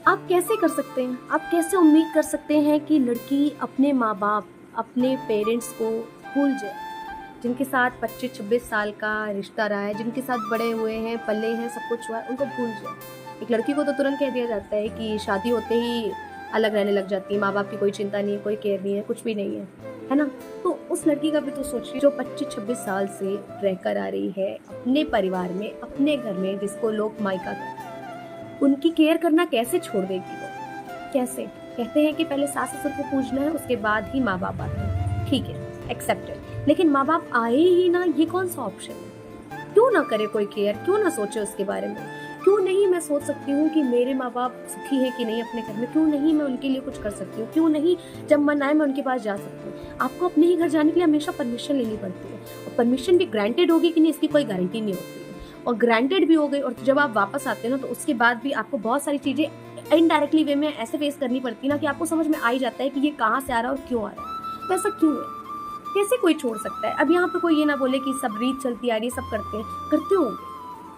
आप कैसे कर सकते हैं? आप कैसे उम्मीद कर सकते हैं कि लड़की अपने माँ-बाप, अपने पेरेंट्स को भूल जाए, जिनके साथ 25-26 साल का रिश्ता रहा है, जिनके साथ बड़े हुए हैं, पले हैं, सब कुछ हुआ है, उनको भूल जाए। एक लड़की को तो तुरंत कह दिया जाता है कि शादी होते ही अलग रहने लग जाती है, माँ-बाप की कोई चिंता नहीं है, कोई केयर नहीं है, कुछ भी नहीं है ना? तो उस लड़की का भी तो सोचिए जो 25-26 साल से रहकर आ रही है, अपने परिवार में, अपने घर में, जिसको लोग मायका कहते हैं। उनकी केयर करना कैसे छोड़ देगी वो? कैसे? कहते हैं कि पहले सास-ससुर को पूजना है, उसके बाद ही माँ-बाप आते हैं। ठीक है, एक्सेप्टेड। लेकिन माँ-बाप आए ही ना, ये कौन-सा ऑप्शन है? क्यों ना करे कोई केयर? क्यों ना सोचे उसके बारे में? क्यों नहीं मैं सोच सकती हूँ कि मेरे माँ-बाप सुखी हैं कि नहीं अपने घर में? क्यों नहीं मैं उनके लिए कुछ कर सकती हूँ? क्यों नहीं जब मन आए मैं उनके पास जा सकती हूँ? आपको अपने ही घर जाने के लिए हमेशा परमिशन लेनी पड़ती है, और परमिशन भी ग्रांटेड होगी कि नहीं, इसकी कोई गारंटी नहीं होती है। और ग्रांटेड भी हो गई, और जब आप वापस आते हो ना, तो उसके बाद भी आपको बहुत सारी चीजें इनडायरेक्टली वे में ऐसे फेस करनी पड़ती है ना कि आपको समझ में आ ही जाता है कि ये कहाँ से आ रहा है और क्यों आ रहा है। तो ऐसा क्यों है? कैसे कोई छोड़ सकता है? अब यहाँ पे कोई ये ना बोले कि सब रीत चलती आ रही है, सब करते होंगे,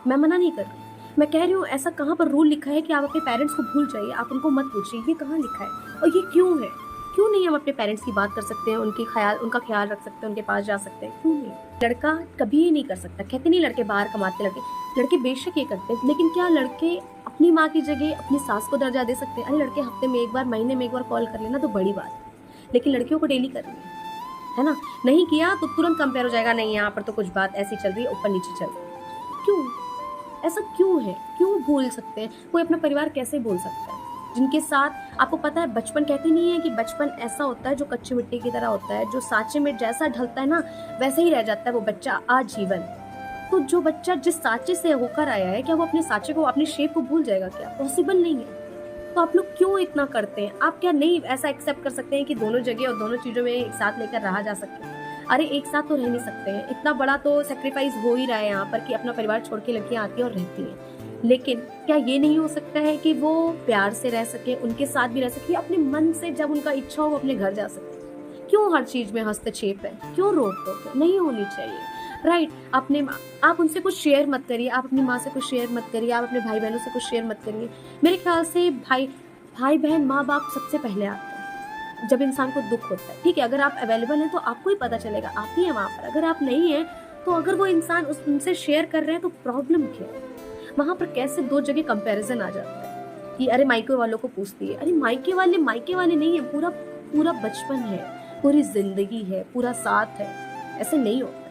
मैं मना नहीं कर रही। मैं कह रही हूँ ऐसा कहाँ पर रूल लिखा है कि आप अपने पेरेंट्स को भूल जाइए, आप उनको मत पूछिए, ये कहाँ लिखा है? और ये क्यों है? क्यों नहीं हम अपने पेरेंट्स की बात कर सकते हैं, उनका ख्याल रख सकते हैं, उनके पास जा सकते हैं? क्यों नहीं? लड़का कभी ही नहीं कर सकता। कहते नहीं लड़के बाहर कमाते, लड़के बेशक ये करते हैं, लेकिन क्या लड़के अपनी माँ की जगह अपनी सास को दर्जा दे सकते हैं? अरे लड़के हफ्ते में एक बार, महीने में एक बार कॉल कर लेना तो बड़ी बात है, लेकिन लड़कियों को डेली करनी है ना? नहीं किया तो तुरंत कंपेयर हो जाएगा, नहीं यहाँ पर तो कुछ बात ऐसी चल रही है, ऊपर नीचे चल रही है। क्यों? ऐसा क्यों है? क्यों भूल सकते हैं? कोई अपना परिवार कैसे भूल सकता है जिनके साथ आपको पता है बचपन, कहते नहीं है कि बचपन ऐसा होता है जो कच्ची मिट्टी की तरह होता है, जो सांचे में जैसा ढलता है ना वैसे ही रह जाता है वो बच्चा आजीवन। तो जो बच्चा जिस सांचे से होकर आया है, क्या वो अपने सांचे को, अपने शेप को भूल जाएगा? क्या पॉसिबल नहीं है। तो आप लोग क्यों इतना करते हैं? आप क्या नहीं ऐसा एक्सेप्ट कर सकते हैं कि दोनों जगह और दोनों चीजों में एक साथ लेकर रहा जा सके? अरे एक साथ तो रह नहीं सकते हैं, इतना बड़ा तो सेक्रीफाइस हो ही रहा है यहाँ पर कि अपना परिवार छोड़ के लड़कियां आती हैं और रहती हैं, लेकिन क्या ये नहीं हो सकता है कि वो प्यार से रह सके, उनके साथ भी रह सके, अपने मन से जब उनका इच्छा हो वो अपने घर जा सके? क्यों हर चीज में हस्तक्षेप है? क्यों रोक टोक है? नहीं होनी चाहिए, राइट? आप उनसे कुछ शेयर मत करिए, आप अपनी माँ से कुछ शेयर मत करिए, आप अपने भाई बहनों से कुछ शेयर मत करिए। मेरे ख्याल से भाई बहन माँ बाप सबसे पहले आते हैं जब इंसान को दुख होता है। ठीक है, अगर आप अवेलेबल हैं तो आपको ही पता चलेगा, आप ही हैं वहां पर। अगर आप नहीं हैं तो अगर वो इंसान उनसे शेयर कर रहे हैं तो प्रॉब्लम क्या है? वहां पर कैसे दो जगह कंपैरिजन आ जाता है कि अरे मायके वालों को पूछती है। अरे मायके वाले नहीं है, पूरा पूरा बचपन है, पूरी जिंदगी है, पूरा साथ है, ऐसे नहीं होता।